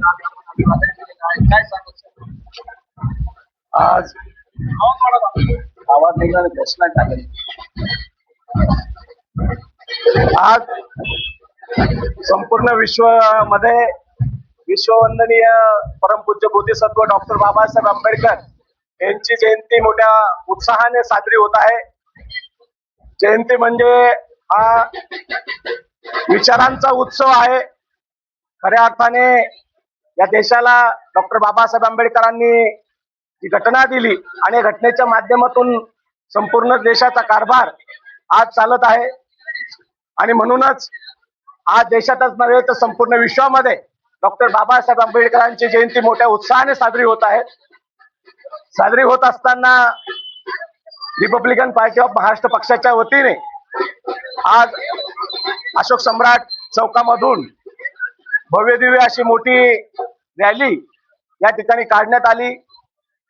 काय सांगू आज आवाज निघाला प्रश्न टाकेल आज संपूर्ण विश्वामध्ये विश्ववंदनीय परमपूज्य बोधिसत्व डॉक्टर बाबासाहेब आंबेडकर यांची जयंती मोठ्या उत्साहाने साजरी होत आहे। जयंती म्हणजे हा विचारांचा उत्सव आहे। खऱ्या अर्थाने या देशाला डॉक्टर बाबासाहेब आंबेडकरांनी जी घटना दिली आणि घटनेच्या माध्यमातून संपूर्ण देशाचा कारभार आज चालत आहे आणि म्हणूनच आज देशातच नव्हे तर संपूर्ण विश्वामध्ये डॉक्टर बाबासाहेब आंबेडकरांची जयंती मोठ्या उत्साहाने साजरी होत आहे। साजरी होत असताना रिपब्लिकन पार्टी ऑफ महाराष्ट्र पक्षाच्या वतीने आज अशोक सम्राट चौकामधून भव्य दिव्य अशी मोठी रॅली या ठिकाणी काढण्यात आली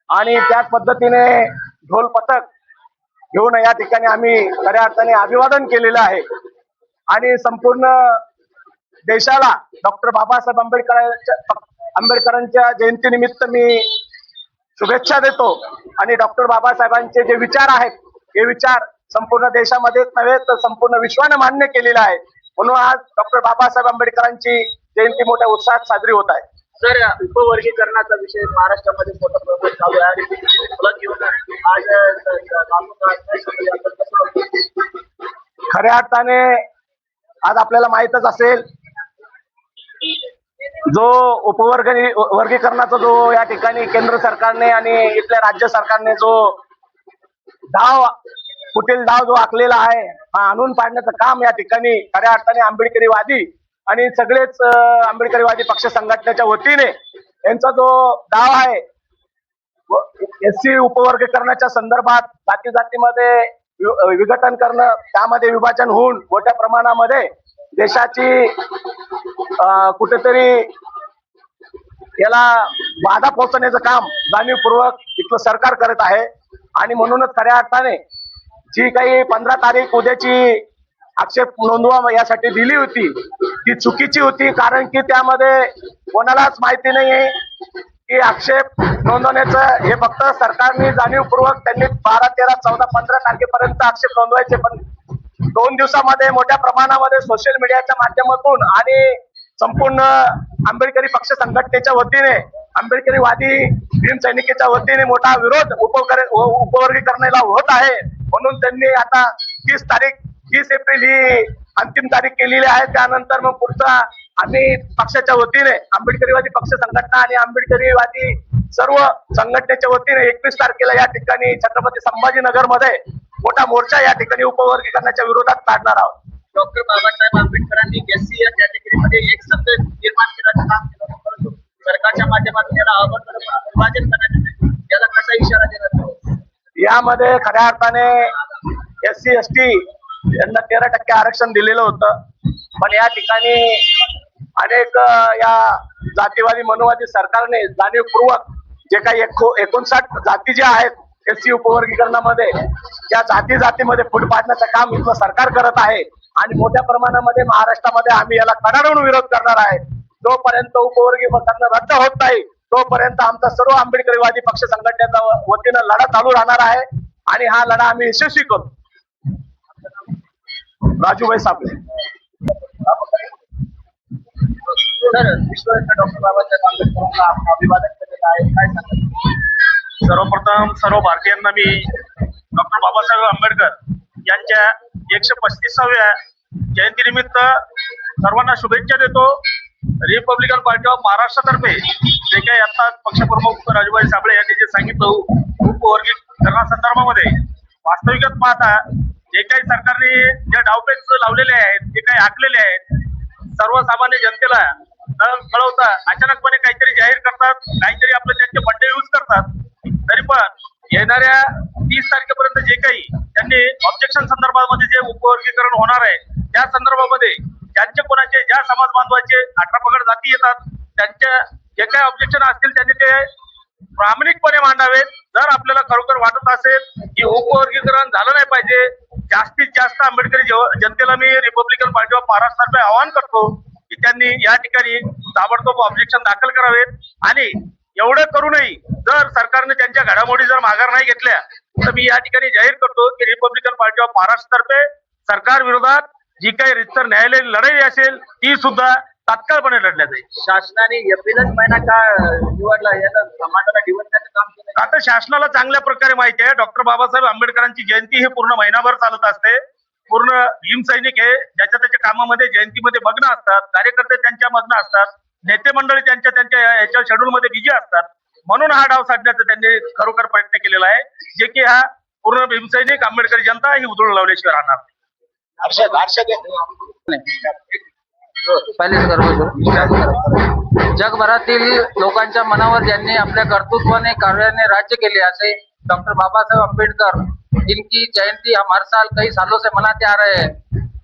आणि त्याच पद्धतीने ढोल पथक घेऊन या ठिकाणी आम्ही खऱ्या अर्थाने अभिवादन केलेलं आहे आणि संपूर्ण देशाला डॉक्टर बाबासाहेब आंबेडकरांच्या जयंतीनिमित्त मी शुभेच्छा देतो आणि डॉक्टर बाबासाहेबांचे जे विचार आहेत हे विचार संपूर्ण देशामध्येच नव्हे तर संपूर्ण विश्वाने मान्य केलेला आहे। म्हणून आज डॉक्टर बाबासाहेब आंबेडकरांची जयंती मोठ्या उत्साहात साजरी होत आहे। सर, उपवर्गीकरणाचा विषय महाराष्ट्रामध्ये मोठा प्रमाणात चालू आहे आणि तुला घेऊन खऱ्या अर्थाने आज आपल्याला माहीतच असेल जो वर्गीकरणाचा जो या ठिकाणी केंद्र सरकारने आणि इथल्या राज्य सरकारने जो कुटील डाव जो आखलेला आहे हा आणून पाडण्याचं काम या ठिकाणी खऱ्या अर्थाने आंबेडकरीवादी आणि सगळेच आंबेडकरीवादी पक्ष संघटनेच्या वतीने यांचा जो डाव आहे एससी उपवर्गीकरणाच्या संदर्भात जाती जातीमध्ये विघटन करणं, त्यामध्ये विभाजन होऊन मोठ्या प्रमाणामध्ये देशाची कुठेतरी याला बाधा पोहोचण्याचं काम जाणीवपूर्वक इथलं सरकार करत आहे आणि म्हणूनच खऱ्या अर्थाने जी काही 15 तारीख उद्याची आक्षेप नोंदवा यासाठी दिली होती ती चुकीची होती, कारण की त्यामध्ये कोणालाच माहिती नाहीये की आक्षेप नोंदवण्याचं हे फक्त सरकारने जाणीवपूर्वक त्यांनी 12, 13, 14, 15 तारखेपर्यंत आक्षेप नोंदवायचे, पण 2 दिवसामध्ये मोठ्या प्रमाणामध्ये सोशल मीडियाच्या माध्यमातून आणि संपूर्ण आंबेडकरी पक्ष संघटनेच्या वतीने आंबेडकरीवादी भीम सैनिकेच्या वतीने मोठा विरोध उपवर्गीकरणाला होत आहे। म्हणून त्यांनी आता 30 एप्रिल ही अंतिम तारीख केलेली आहे। त्यानंतर मग पुढचा आम्ही पक्षाच्या वतीने आंबेडकरीवादी पक्ष संघटना आणि आंबेडकरीवादी सर्व संघटनेच्या वतीने 21 तारखेला या ठिकाणी छत्रपती संभाजीनगर मध्ये मोठा मोर्चा या ठिकाणी उपवर्गीकरणाच्या विरोधात काढणार आहोत। डॉक्टर बाबासाहेब आंबेडकरांनी एससी या कॅटेगरीमध्ये एक शब्द निर्माण करायचं काम केलं, परंतु सरकारच्या माध्यमातून याला विभाजन करण्यात याला कसा इशारा देण्यात यामध्ये खऱ्या अर्थाने एससी एसटी यांना 13% आरक्षण दिलेलं होतं, पण या ठिकाणी अनेक या जातीवादी मनोवादी सरकारने जाणीवपूर्वक जे काही 59 जाती ज्या आहेत एससी उपवर्गीकरणामध्ये त्या जातीमध्ये फूट पाडण्याचं काम इथलं सरकार करत आहे आणि मोठ्या प्रमाणामध्ये महाराष्ट्रामध्ये आम्ही याला कडाडून विरोध करणार आहे। जोपर्यंत उपवर्गीकरण रद्द होत नाही तोपर्यंत आमचा सर्व आंबेडकरीवादी पक्ष संघटनेच्या वतीनं लढा चालू राहणार आहे आणि हा लढा आम्ही यशस्वी करू। राजूभाई साबळे। सर, डॉक्टर बाबासाहेब आंबेडकरांना आपण अभिवादन केलेलं आहे, काय सांगाल? सर्वप्रथम सर्व भारतीयांना मी डॉक्टर बाबासाहेब आंबेडकर यांच्या 135व्या जयंतीनिमित्त सर्वांना शुभेच्छा देतो। रिपब्लिकन पार्टी ऑफ महाराष्ट्रातर्फे जे काही आता पक्षप्रमुख राजूभाई साबळे यांनी जे सांगितलं उपवर्गीकरणासंदर्भामध्ये वास्तविकत पाहता जे काही सरकारने जे डावपेच लावलेले आहेत, जे काही आखलेले आहेत, सर्वसामान्य जनतेला न कळवता अचानकपणे काहीतरी जाहीर करतात, काहीतरी आपले त्यांचे बंडे यूज करतात। तरी पण येणाऱ्या 30 तारखेपर्यंत जे काही त्यांनी ऑब्जेक्शन संदर्भामध्ये जे उपवर्गीकरण होणार आहे त्या संदर्भामध्ये ज्यांचे कोणाचे ज्या समाज बांधवाचे 18 पगड जाती येतात त्यांच्या जे काही ऑब्जेक्शन असतील त्यांनी ते प्रामाणिकपणे मांडावेत। जर आपल्याला खरोखर वाटत असेल की उपवर्गीकरण झालं नाही पाहिजे, जास्तीत जास्त आंबेडकरी जनतेला मी रिपब्लिकन पार्टी ऑफ महाराष्ट्रातर्फे आवाहन करतो की त्यांनी या ठिकाणी ताबडतोब ऑब्जेक्शन दाखल करावेत आणि एवढं करूनही जर सरकारने त्यांच्या घडामोडी जर माघार नाही घेतल्या तर मी या ठिकाणी जाहीर करतो की रिपब्लिकन पार्टी ऑफ महाराष्ट्र तर्फे सरकार विरोधात जी काही रितसर न्यायालयीन लढाई असेल ती सुद्धा तात्काळपणे लढल्या जाईल. शासनाने एप्रिलच महिना का निवडला याला समाजाला निवडण्याचं काम केलं. आता शासनाला चांगल्या प्रकारे माहिती आहे डॉक्टर बाबासाहेब आंबेडकरांची जयंती ही पूर्ण महिनाभर चालत असते. पूर्ण भीम सैनिक हे ज्याच्या त्याच्या कामामध्ये जयंतीमध्ये मग्न असतात, कार्यकर्ते त्यांच्या मग्न असतात, नेते मंडळी त्यांच्या याच्या शेड्यूल मध्ये बिझी असतात. म्हणून हा डाव साधण्याचा त्यांनी खरोखर प्रयत्न केलेला आहे, जे की हा पूर्ण भीमसैनिक आंबेडकरी जनता ही उधळून लावल्याशिवाय राहणार नाही. जगभरातील लोकांच्या मनावर ज्यांनी आपल्या कर्तृत्वाने कार्याने राज्य केले असे डॉक्टर बाबासाहेब आम्बेडकर, जिनकी जयंती हम हर साल कई सालों से मनाते आ रहे हैं।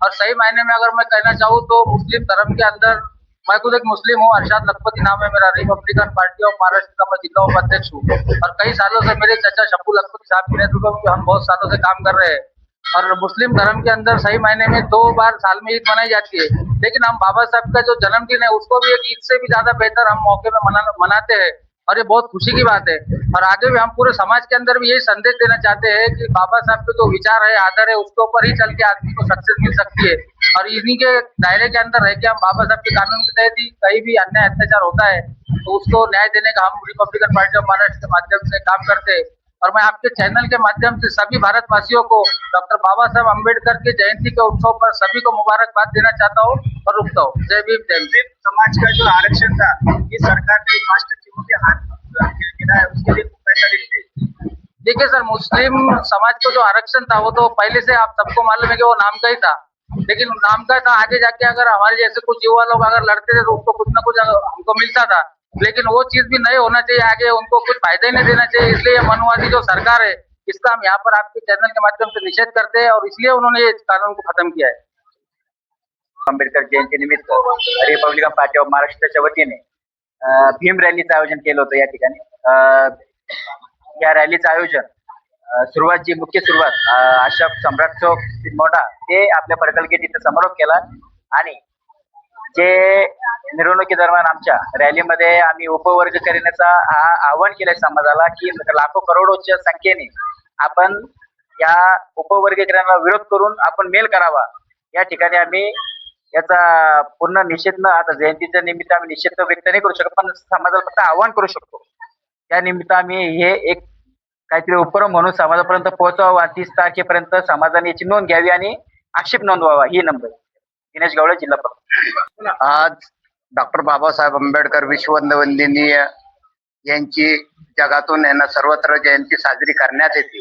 और सही मायने में अगर मैं कहना चाहूँ तो मुस्लिम धर्म के अंदर मैं खुद एक मुस्लिम हूँ, अरशद लखपति नाम है मेरा, रिपब्लिकन पार्टी ऑफ महाराष्ट्र का मैं जिला उपाध्यक्ष हूँ। और कई सालों से मेरे चाचा शब्बू लखपति साहब के नेतृत्व में हम बहुत सालों से काम कर रहे हैं। और मुस्लिम धर्म के अंदर सही मायने में 2 बार साल में ईद मनाई जाती है, लेकिन हम बाबा साहब का जो जन्मदिन है उसको भी एक ईद से भी ज्यादा बेहतर हम मौके में मनाते हैं और ये बहुत खुशी की बात है। और आगे भी हम पूरे समाज के अंदर भी यही संदेश देना चाहते हैं कि बाबा साहब के जो विचार है, आदर है, उसके ऊपर ही चल के आदमी को सक्सेस मिल सकती है। और इन्हीं के दायरे के अंदर रह के हम बाबा साहब के कानून के तहत ही कहीं भी अन्याय अत्याचार होता है तो उसको न्याय देने का हम रिपब्लिकन पार्टी ऑफ महाराष्ट्र के माध्यम से काम करते हैं। और मैं आपके चैनल के माध्यम से सभी भारतवासियों को डॉक्टर बाबा साहब अम्बेडकर की जयंती के उत्सव पर सभी को मुबारकबाद देना चाहता हूँ और रुकता हूँ। जय भीम जय भीम। समाज का जो आरक्षण था ये सरकार ने 5% के हाथ गिरा है, उसके लिए पैसा देते हैं। देखिए सर, मुस्लिम समाज को जो आरक्षण था वो तो पहले से आप सबको मालूम है कि वो नाम का ही था, लेकिन नाम का था, आगे जाके अगर हमारे जैसे कुछ युवा लोग अगर लड़ते थे तो उसको कुछ ना कुछ हमको मिलता था, लेकिन वो चीज भी नहीं होना चाहिए, आगे उनको कुछ फायदा ही नहीं देना चाहिए। इसलिए ये मनवादी जो सरकार है इसका हम यहाँ पर आपके चैनल के माध्यम से निषेध करते हैं और इसलिए उन्होंने इस कानून को खत्म किया है। आंबेडकर जयंती निमित्त रिपब्लिकन पार्टी ऑफ महाराष्ट्राच्या वतीने भीम रॅलीचं आयोजन केलं होतं या ठिकाणी। या रॅलीचं आयोजन मुख्य सुरुवात अशोक सम्राट चौक मोठा ते आपल्या पडकल गेट इथे समारोप केला आणि जे मिरवणुकी दरम्यान आमच्या रॅलीमध्ये आम्ही उपवर्ग करण्याचा आवाहन केलंय समाजाला की लाखो करोडोच्या संख्येने आपण या उपवर्गीकरणाला विरोध करून आपण मेल करावा। या ठिकाणी आम्ही याचा पूर्ण निषेध आता जयंतीच्या निमित्त आम्ही निषेध व्यक्त नाही करू शकत, पण समाजाला फक्त आवाहन करू शकतो। त्या निमित्त आम्ही हे एक काहीतरी उपक्रम म्हणून समाजापर्यंत पोहोचवावा। 30 तारखेपर्यंत समाजाने याची नोंद घ्यावी आणि आक्षेप नोंदवावा ही नंबर। दिनेश गवळे, जिल्हा प्रमुख। आज डॉक्टर बाबासाहेब आंबेडकर विश्ववंदनीय यांची जगातून सर्वत्र जयंती साजरी करण्यात येते।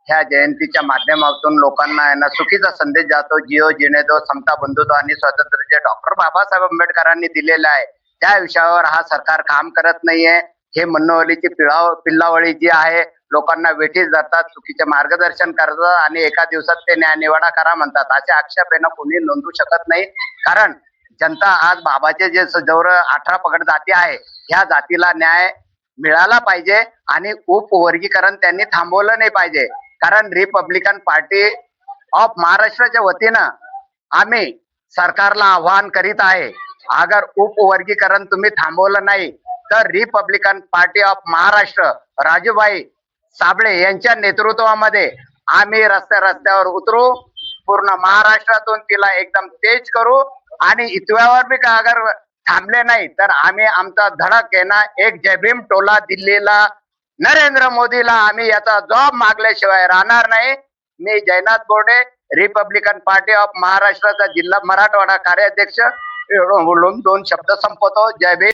ह्या जयंतीच्या माध्यमातून लोकांना चुकीचा संदेश जातो, जिओ जिने दो, समता बंधुत्व आणि स्वातंत्र्य जे डॉक्टर बाबासाहेब आंबेडकरांनी दिलेलं आहे त्या विषयावर हा सरकार काम करत नाहीये। हे मनोवलीची पिल्लावळी जी आहे, लोकांना वेठीस धरतात, चुकीचे मार्गदर्शन करतात आणि एका दिवसात ते न्यायनिवाडा करा म्हणतात। असे आक्षेप कोणी नोंदवू शकत नाही, कारण जनता आज बाबाचे जे जवळ 18 पगड जाती आहे ह्या जातीला न्याय मिळाला पाहिजे आणि उपवर्गीकरण त्यांनी थांबवलं नाही पाहिजे। कारण रिपब्लिकन पार्टी ऑफ महाराष्ट्राच्या वतीनं आम्ही सरकारला आवाहन करीत आहे, अगर उपवर्गीकरण तुम्ही थांबवलं नाही तर Republican party of Maharashtra Rajubhai Sable यांच्या नेतृत्वामध्ये आम्ही रस्त्यावर उतरू, पूर्ण महाराष्ट्रातून तिला एकदम तेज करू आणि इतव्यावर बी का अगर थांबले नाही तर आम्ही आमचा धडक येणार। एक जय भीम टोला दिल्लीला, नरेंद्र मोदीला आम्ही याचा जॉब मागल्याशिवाय राहणार नाही। मी जयनाथ बोर्डे, रिपब्लिकन पार्टी ऑफ महाराष्ट्राचा जिल्हा मराठवाडा कार्याध्यक्ष, बोलून 2 शब्द संपवतो। जय भीम।